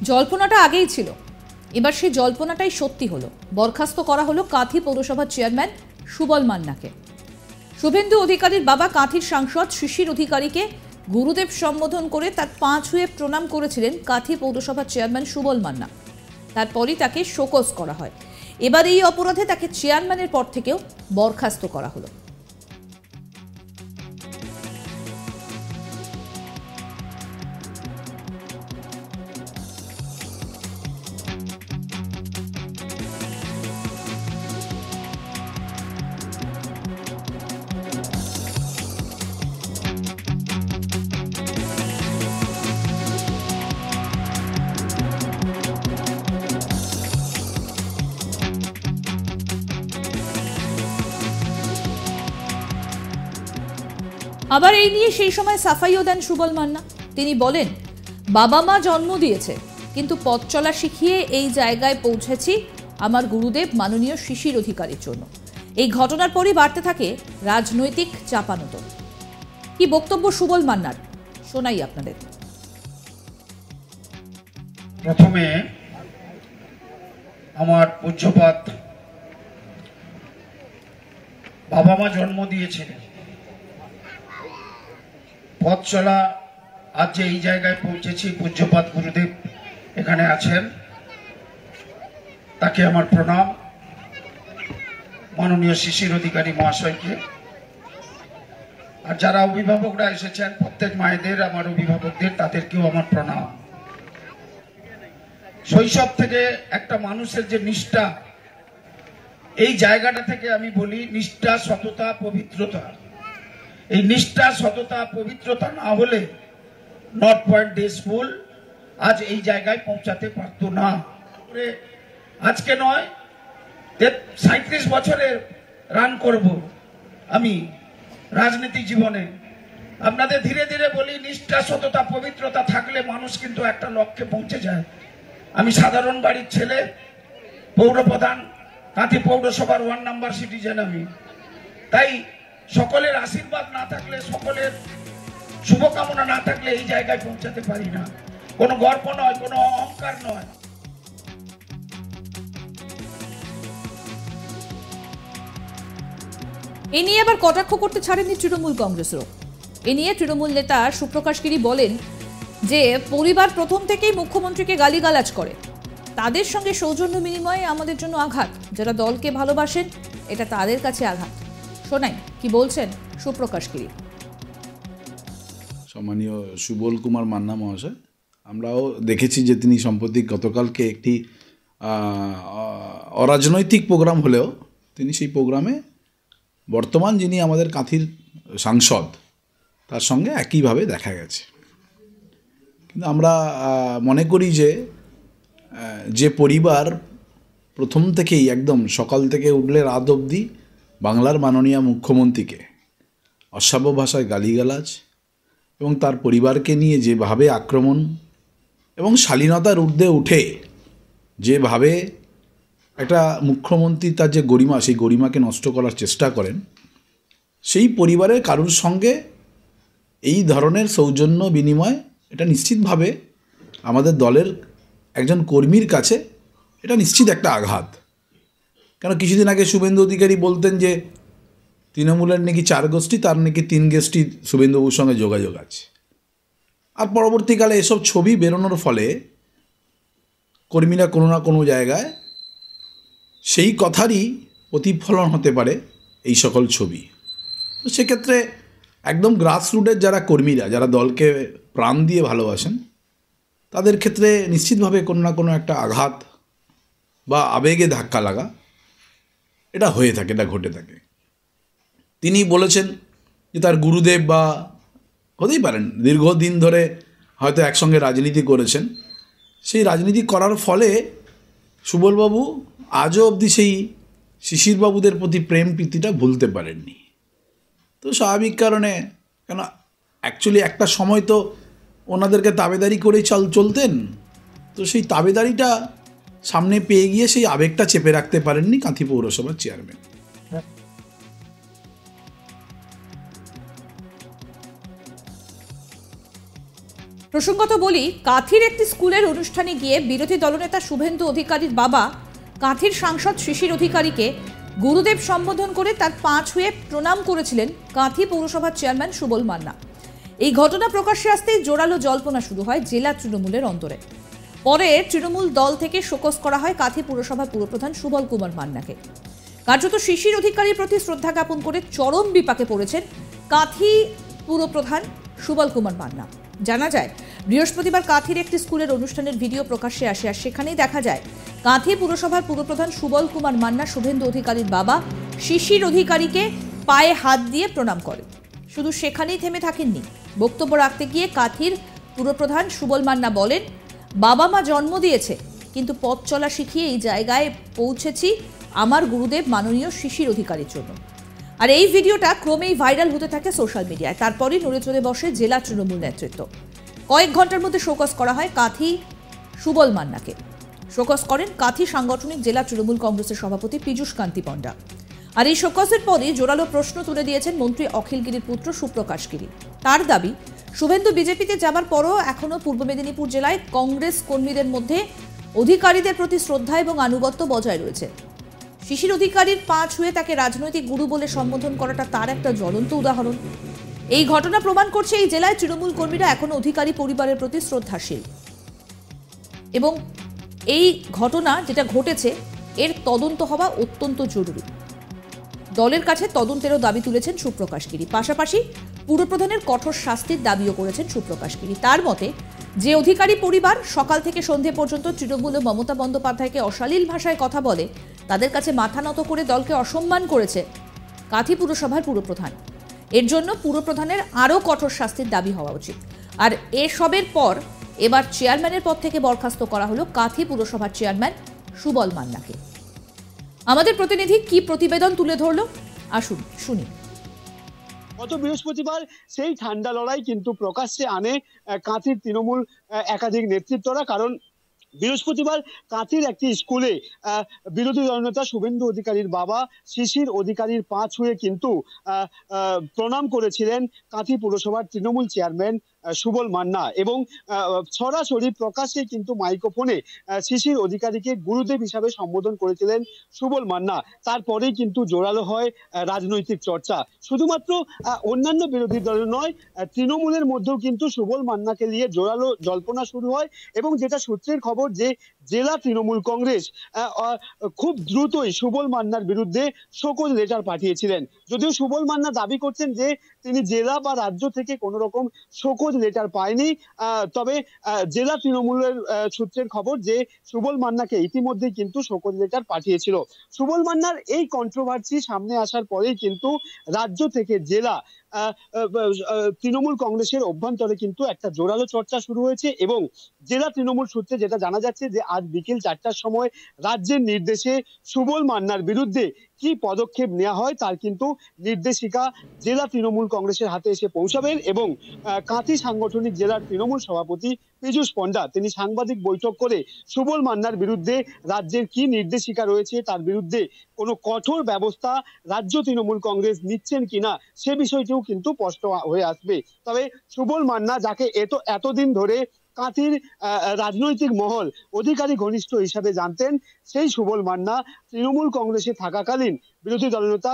জল্পনাটা আগেই ছিল, এবার সেই জল্পনাটাই সত্যি হলো। বরখাস্ত করা হলো কাঁথি পৌরসভার চেয়ারম্যান সুবল মান্নাকে। শুভেন্দু অধিকারীর বাবা কাঁথির সাংসদ শিশির অধিকারীকে গুরুদেব সম্বোধন করে তার পা ছুঁয়ে প্রণাম করেছিলেন কাঁথি পৌরসভার চেয়ারম্যান সুবল মান্না। তারপরই তাকে শোকজ করা হয়। এবার এই অপরাধে তাকে চেয়ারম্যানের পদ থেকেও বরখাস্ত করা হলো। আবার এই নিয়ে সেই সময় সাফাইও দেন সুবল মান্না। তিনি বলেন, বাবা মা জন্ম দিয়েছে, কিন্তু পথ চলা শিখিয়ে এই জায়গায় পৌঁছেছি আমার গুরুদেব মাননীয় শিশির অধিকারীর জন্য। এই ঘটনার পরই বাড়তে থাকে রাজনৈতিক চাপানোতর। কি বক্তব্য সুবল মান্নার, শোনাই আপনাদের। প্রথমে আমার পূজ্যপাত বাবা মা জন্ম দিয়েছিলেন, পথ চলা আজ যে এই জায়গায় পৌঁছেছি, পূজ্যপাত গুরুদেব এখানে আছেন, তাকে আমার প্রণাম। মাননীয় শিশির অধিকারী মহাশয়কে, আর যারা অভিভাবকরা এসেছেন প্রত্যেক মায়েদের, আমার অভিভাবকদের, তাদেরকেও আমার প্রণাম। শৈশব থেকে একটা মানুষের যে নিষ্ঠা, এই জায়গাটা থেকে আমি বলি নিষ্ঠা, সততা, পবিত্রতা। এই নিষ্ঠা, সততা, পবিত্রতা না হলে নর্থ পয়েন্ট ডে স্কুল আজ এই জায়গায় পৌঁছাতে পারতো না। আজকে নয়, 37 বছরে রান করব আমি রাজনীতি জীবনে। আপনাদের ধীরে ধীরে বলি, নিষ্ঠা, সততা, পবিত্রতা থাকলে মানুষ কিন্তু একটা লক্ষ্যে পৌঁছে যায়। আমি সাধারণ বাড়ির ছেলে, পৌরপ্রধান, কাঁথি পৌরসভার 1 নাম্বার সিটিজেন আমি। তাই সকলের আশীর্বাদ না থাকলে, সকলের শুভকামনা না থাকলে এই জায়গায় পৌঁছাতে পারি না। কোনো গর্ব নয়, কোনো অহংকার নয়। এ নিয়ে আবার কটাক্ষ করতে ছাড়েননি তৃণমূল কংগ্রেসও। এ নিয়ে তৃণমূল নেতা সুপ্রকাশ গিরি বলেন যে পরিবার প্রথম থেকেই মুখ্যমন্ত্রীকে গালিগালাজ করে, তাদের সঙ্গে সৌজন্য বিনিময়ে আমাদের জন্য আঘাত। যারা দলকে ভালোবাসেন, এটা তাদের কাছে আঘাত। শোনাই কি বলছেন সুপ্রকাশ গিরি। সম্মানীয় সুবল কুমার মান্না মহাশয়, আমরাও দেখেছি যে তিনি সম্প্রতি গতকালকে একটি অরাজনৈতিক প্রোগ্রাম হলেও তিনি সেই প্রোগ্রামে বর্তমান যিনি আমাদের কাঁথির সাংসদ তার সঙ্গে একইভাবে দেখা গেছে। কিন্তু আমরা মনে করি যে পরিবার প্রথম থেকেই একদম সকাল থেকে উঠলে রাত অবধি বাংলার মাননীয় মুখ্যমন্ত্রীকে অশ্রাব্য ভাষায় গালিগালাজ এবং তার পরিবারকে নিয়ে যেভাবে আক্রমণ এবং শালীনতার ঊর্ধ্বে উঠে যেভাবে একটা মুখ্যমন্ত্রী তার যে গরিমা, সেই গরিমাকে নষ্ট করার চেষ্টা করেন, সেই পরিবারের কারুর সঙ্গে এই ধরনের সৌজন্য বিনিময়, এটা নিশ্চিতভাবে আমাদের দলের একজন কর্মীর কাছে এটা নিশ্চিত একটা আঘাত। কেন কিছুদিন আগে শুভেন্দু অধিকারী বলতেন যে তৃণমূলের নাকি 4 গোষ্ঠী, তার নাকি 3 গোষ্ঠী শুভেন্দুবাবুর সঙ্গে যোগাযোগ আছে। আর পরবর্তীকালে এসব ছবি বেরোনোর ফলে কর্মীরা কোনো না কোনো জায়গায় সেই কথারই প্রতিফলন হতে পারে এই সকল ছবি। তো সেক্ষেত্রে একদম গ্রাসরুটের যারা কর্মীরা, যারা দলকে প্রাণ দিয়ে ভালোবাসেন, তাদের ক্ষেত্রে নিশ্চিতভাবে কোনো না কোনো একটা আঘাত বা আবেগে ধাক্কা লাগা এটা হয়ে থাকে, এটা ঘটে থাকে। তিনি বলেছেন যে তার গুরুদেব, বা হতেই পারেন দীর্ঘদিন ধরে হয়তো একসঙ্গে রাজনীতি করেছেন, সেই রাজনীতি করার ফলে সুবলবাবু আজও অবধি সেই শিশিরবাবুদের প্রতি প্রেম প্রীতিটা ভুলতে পারেননি। তো স্বাভাবিক কারণে, কেন অ্যাকচুয়ালি একটা সময় তো ওনাদেরকে তাবেদারি করেই চলতেন, তো সেই তাবেদারিটা সামনে পেয়ে গিয়ে সেই আবেগটা চেপে রাখতে পারেননি কাঁথি পৌরসভার চেয়ারম্যান। প্রসঙ্গত বলি, কাঁথির একটি স্কুলের অনুষ্ঠানে গিয়ে বিরোধী দলনেতা শুভেন্দু অধিকারীর বাবা কাঁথির সাংসদ শিশির অধিকারীকে গুরুদেব সম্বোধন করে তার পা ছুঁয়ে প্রণাম করেছিলেন কাঁথি পৌরসভার চেয়ারম্যান সুবল মান্না। এই ঘটনা প্রকাশ্যে আসতেই জোরালো জল্পনা শুরু হয় জেলা তৃণমূলের অন্তরে। পরে তৃণমূল দল থেকে শোকজ করা হয় কাঁথি পুরসভার পুরপ্রধান সুবল কুমার মান্নাকে। কার্যত শিশির অধিকারীর প্রতি শ্রদ্ধা জ্ঞাপন করে চরম বিপাকে পড়েছেন কাঁথি পুরপ্রধান সুবল কুমার মান্না। জানা যায়, বৃহস্পতিবার কাঁথির একটি স্কুলের অনুষ্ঠানের ভিডিও প্রকাশ্যে আসে, আর সেখানেই দেখা যায় কাঁথি পুরসভার পুরপ্রধান সুবল কুমার মান্না শুভেন্দু অধিকারীর বাবা শিশির অধিকারীকে পায়ে হাত দিয়ে প্রণাম করেন। শুধু সেখানেই থেমে থাকেননি, বক্তব্য রাখতে গিয়ে কাঁথির পুরপ্রধান সুবল মান্না বলেন, বাবা মা জন্ম দিয়েছে, কিন্তু পথ চলা শিখিয়ে এই জায়গায় পৌঁছেছি আমার গুরুদেব মাননীয় শিশির অধিকারীর জন্য। আর এই ভিডিওটা ক্রমেই ভাইরাল হতে থাকে সোশ্যাল মিডিয়ায়। তারপরই নড়ে চড়ে বসে জেলা তৃণমূল নেতৃত্ব। কয়েক ঘন্টার মধ্যে শোকজ করা হয় কাঁথি সুবল মান্নাকে। শোকজ করেন কাঁথি সাংগঠনিক জেলা তৃণমূল কংগ্রেসের সভাপতি পীযূষ কান্তি পণ্ডা। আর এই শোকজের পরই জোরালো প্রশ্ন তুলে দিয়েছেন মন্ত্রী অখিল গিরির পুত্র সুপ্রকাশ গিরি। তার দাবি, শুভেন্দু বিজেপিতে যাবার পরও এখনও পূর্ব মেদিনীপুর জেলায় কংগ্রেস কর্মীদের মধ্যে অধিকারীদের প্রতি শ্রদ্ধা এবং আনুগত্য বজায় রয়েছে। শিশির অধিকারীর পা ছুঁয়ে তাকে রাজনৈতিক গুরু বলে সম্বোধন করাটা তার একটা জ্বলন্ত উদাহরণ। এই ঘটনা প্রমাণ করছে এই জেলায় তৃণমূল কর্মীরা এখনো অধিকারী পরিবারের প্রতি শ্রদ্ধাশীল। এবং এই ঘটনা যেটা ঘটেছে এর তদন্ত হওয়া অত্যন্ত জরুরি। দলের কাছে তদন্তেরও দাবি তুলেছেন সুপ্রকাশ গিরি। পাশাপাশি পুরপ্রধানের কঠোর শাস্তির দাবিও করেছেন সুপ্রকাশ গিরি। তার মতে, যে অধিকারী পরিবার সকাল থেকে সন্ধে পর্যন্ত তৃণমূল ও মমতা বন্দ্যোপাধ্যায়কে অশালীল ভাষায় কথা বলে, তাদের কাছে মাথা নত করে দলকে অসম্মান করেছে কাঁথি পুরসভার পুরপ্রধান। এর জন্য পুরপ্রধানের আরও কঠোর শাস্তির দাবি হওয়া উচিত। আর এসবের পর এবার চেয়ারম্যানের পদ থেকে বরখাস্ত করা হলো কাঁথি পুরসভার চেয়ারম্যান সুবল মান্নাকে। আমাদের প্রতিনিধি কি প্রতিবেদন তুলে ধরলো, আসুন শুনি। গত বৃহস্পতিবার সেই ঠান্ডা লড়াই কিন্তু প্রকাশ্যে আনে কাঁথির তৃণমূল একাধিক নেতৃত্বরা। কারণ বৃহস্পতিবার কাঁথির একটি স্কুলে বিরোধী দলনেতা শুভেন্দু অধিকারীর বাবা শিশির অধিকারীর পা ছুঁয়ে কিন্তু প্রণাম করেছিলেন কাঁথি পুরসভার তৃণমূল চেয়ারম্যান সুবল মান্না, এবং সরাসরি প্রকাশ্যে কিন্তু মাইক্রোফোনে শিশির অধিকারীকে গুরুদেব হিসাবে সম্বোধন করেছিলেন সুবল মান্না। তারপরেই কিন্তু জোরালো হয় রাজনৈতিক চর্চা। শুধুমাত্র অন্যান্য বিরোধী দল নয়, তৃণমূলের মধ্যেও কিন্তু সুবল মান্নাকে নিয়ে জোরালো জল্পনা শুরু হয়। এবং যেটা সূত্রের খবর যে জেলা তৃণমূল কংগ্রেস খুব দ্রুতই সুবল মান্নার বিরুদ্ধে শোকজ লেটার পাঠিয়েছিলেন। যদিও সুবল মান্না দাবি করছেন যে তিনি জেলা বা রাজ্য থেকে কোনো রকম শোকজ লেটার পায়নি, তবে জেলা তৃণমূলের সূত্রের খবর যে সুবল মান্নাকে ইতিমধ্যেই কিন্তু শোকজ লেটার পাঠিয়েছিল। সুবল মান্নার এই কন্ট্রোভার্সি সামনে আসার পরেই কিন্তু রাজ্য থেকে জেলা তৃণমূল কংগ্রেসের অভ্যন্তরে কিন্তু একটা জোরালো চর্চা শুরু হয়েছে। এবং জেলা তৃণমূল সূত্রে যেটা জানা যাচ্ছে যে আজ বিকেল 4টার সময় রাজ্যের নির্দেশে সুবল মান্নার বিরুদ্ধে কি পদক্ষেপ নেওয়া হয় তার কিন্তু নির্দেশিকা জেলা তৃণমূল কংগ্রেসের হাতে এসে পৌঁছাবেন। এবং কাঁথি সাংগঠনিক জেলার তৃণমূল সভাপতি পীযূষ পণ্ডা তিনি সাংবাদিক বৈঠক করে সুবল মান্নার বিরুদ্ধে রাজ্যের কি নির্দেশিকা রয়েছে, তার বিরুদ্ধে কোনো কঠোর ব্যবস্থা রাজ্য তৃণমূল কংগ্রেস নিচ্ছেন কিনা সে বিষয়টিও কিন্তু স্পষ্ট হয়ে আসবে। তবে সুবল মান্না, যাকে এতদিন ধরে কাঁথির রাজনৈতিক মহল অধিকারী ঘনিষ্ঠ হিসাবে জানতেন, সেই সুবল মান্না তৃণমূল কংগ্রেসে থাকাকালীন বিরোধী দলনেতা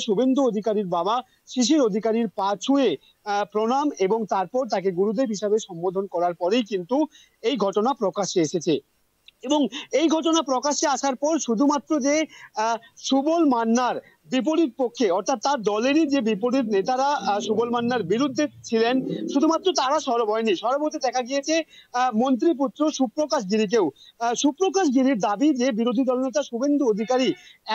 শুভেন্দু অধিকারীর বাবা শিশির অধিকারীর পা ছুঁয়ে প্রণাম এবং তারপর তাকে গুরুদেব হিসাবে সম্বোধন করার পরেই কিন্তু এই ঘটনা প্রকাশ্যে এসেছে। এবং এই ঘটনা প্রকাশ্যে আসার পর শুধুমাত্র যে সুবল মান্নার বিপরীত পক্ষে, অর্থাৎ তার দলেরই যে বিপরীত নেতারা সুবল মান্নার বিরুদ্ধে ছিলেন, শুধুমাত্র তারা সরব হয়নি, সরব হতে দেখা গিয়েছে মন্ত্রীপুত্র সুপ্রকাশ গিরিকেও। সুপ্রকাশ গিরির দাবি যে বিরোধী দলনেতা শুভেন্দু অধিকারী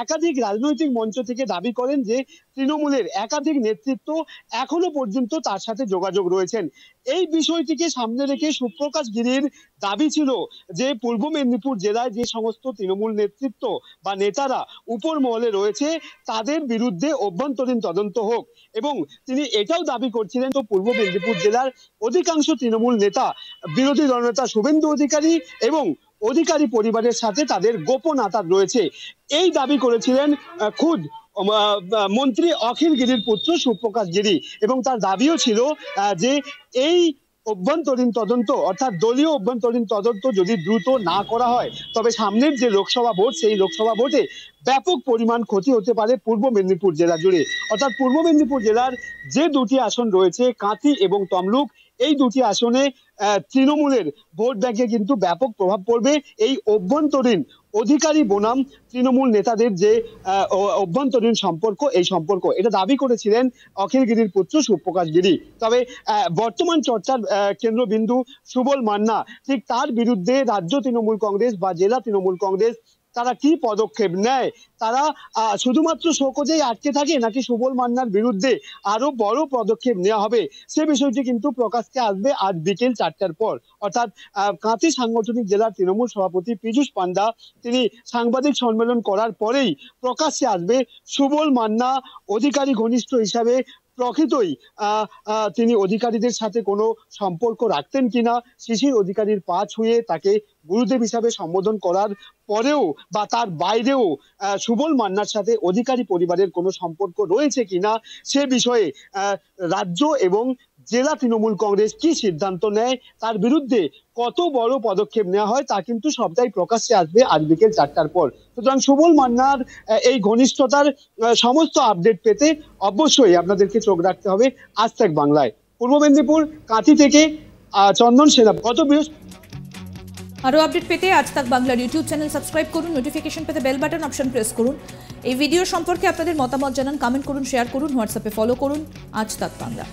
একাধিক রাজনৈতিক মঞ্চ থেকে দাবি করেন যে তৃণমূলের একাধিক নেতৃত্ব এখনো পর্যন্ত তার সাথে যোগাযোগ রয়েছেন। এই বিষয়টিকে সামনে রেখে সুপ্রকাশ গিরির দাবি ছিল যে পূর্ব মেদিনীপুর জেলায় যে সমস্ত তৃণমূল নেতৃত্ব বা নেতারা উপর মহলে রয়েছে তাদের বিরুদ্ধে অভ্যন্তরীণ তদন্ত হোক। এবং তিনি এটাও দাবি করছিলেন তো পূর্ব মেদিনীপুর জেলার অধিকাংশ তৃণমূল নেতা বিরোধী দলনেতা শুভেন্দু অধিকারী এবং অধিকারী পরিবারের সাথে তাদের গোপন আঁতাত রয়েছে। এই দাবি করেছিলেন খুদ মন্ত্রী অখিল গিরির পুত্র সুপ্রকাশ গিরি, এবং তার দাবিও ছিল যে এই অভ্যন্তরীণ তদন্ত অর্থাৎ দলীয় অভ্যন্তরীণ তদন্ত যদি দ্রুত না করা হয় তবে সামনের যে লোকসভা ভোট সেই লোকসভা ভোটে ব্যাপক পরিমাণ ক্ষতি হতে পারে পূর্ব মেদিনীপুর জেলা জুড়ে। অর্থাৎ পূর্ব মেদিনীপুর জেলার যে দুটি আসন রয়েছে কাঁথি এবং তমলুক, এই দুটি আসনে তৃণমূলের ভোট ব্যাংকে কিন্তু ব্যাপক প্রভাব পড়বে। এই অভ্যন্তরীণ অধিকারী বনাম তৃণমূল নেতাদের যে অভ্যন্তরীণ সম্পর্ক, এই সম্পর্ক এটা দাবি করেছিলেন অখিল গিরির পুত্র সুপ্রকাশ গিরি। তবে বর্তমান চর্চার কেন্দ্রবিন্দু সুবল মান্না, ঠিক তার বিরুদ্ধে রাজ্য তৃণমূল কংগ্রেস বা জেলা তৃণমূল কংগ্রেস তারা কি পদক্ষেপ নেয়? তারা শুধুমাত্র শোকজেই আটকে থাকে নাকি সুবল মান্নার বিরুদ্ধে আরো বড় পদক্ষেপ নেওয়া হবে, সে বিষয়টি কিন্তু প্রকাশ্যে আসবে আজ বিকেল 4টার পর। অর্থাৎ কাঁথি সাংগঠনিক জেলার তৃণমূল সভাপতি পীযূষ পান্ডা তিনি সাংবাদিক সম্মেলন করার পরেই প্রকাশ্যে আসবে সুবল মান্না অধিকারী ঘনিষ্ঠ হিসাবে প্রকৃতই তিনি অধিকারীদের সাথে কোনো সম্পর্ক রাখতেন কিনা, শিশির অধিকারীর পা ছুঁয়ে তাকে গুরুদেব হিসাবে সম্বোধন করার পরেও বা তার বাইরেও সুবল মান্নার সাথে অধিকারী পরিবারের কোনো সম্পর্ক রয়েছে কিনা, সে বিষয়ে রাজ্য এবং জেলা তৃণমূল কংগ্রেস কি সিদ্ধান্ত নেয়, তার বিরুদ্ধে কত বড় পদক্ষেপ নেওয়া হয় তা কিন্তু সবটাই প্রকাশ্যে আসবে আজ বিকেল 4টার পর। সুতরাং সুবল মান্নার এই ঘনিষ্ঠতার সমস্ত আপডেট পেতে অবশ্যই আপনাদেরকে চোখ রাখতে হবে আজ তাক বাংলায়। পূর্ব মেদিনীপুর কাঁথি থেকে চন্দন সেনা। গত বৃহস্পতি আরও আপডেট পেতে আজ তাক বাংলার ইউটিউব চ্যানেল সাবস্ক্রাইব করুন, নোটিফিকেশন পেতে বেল বাটন অপশন প্রেস করুন। এই ভিডিও সম্পর্কে আপনাদের মতামত জানান, কমেন্ট করুন, শেয়ার করুন, হোয়াটসঅ্যাপে ফলো করুন আজ তাক বাংলা।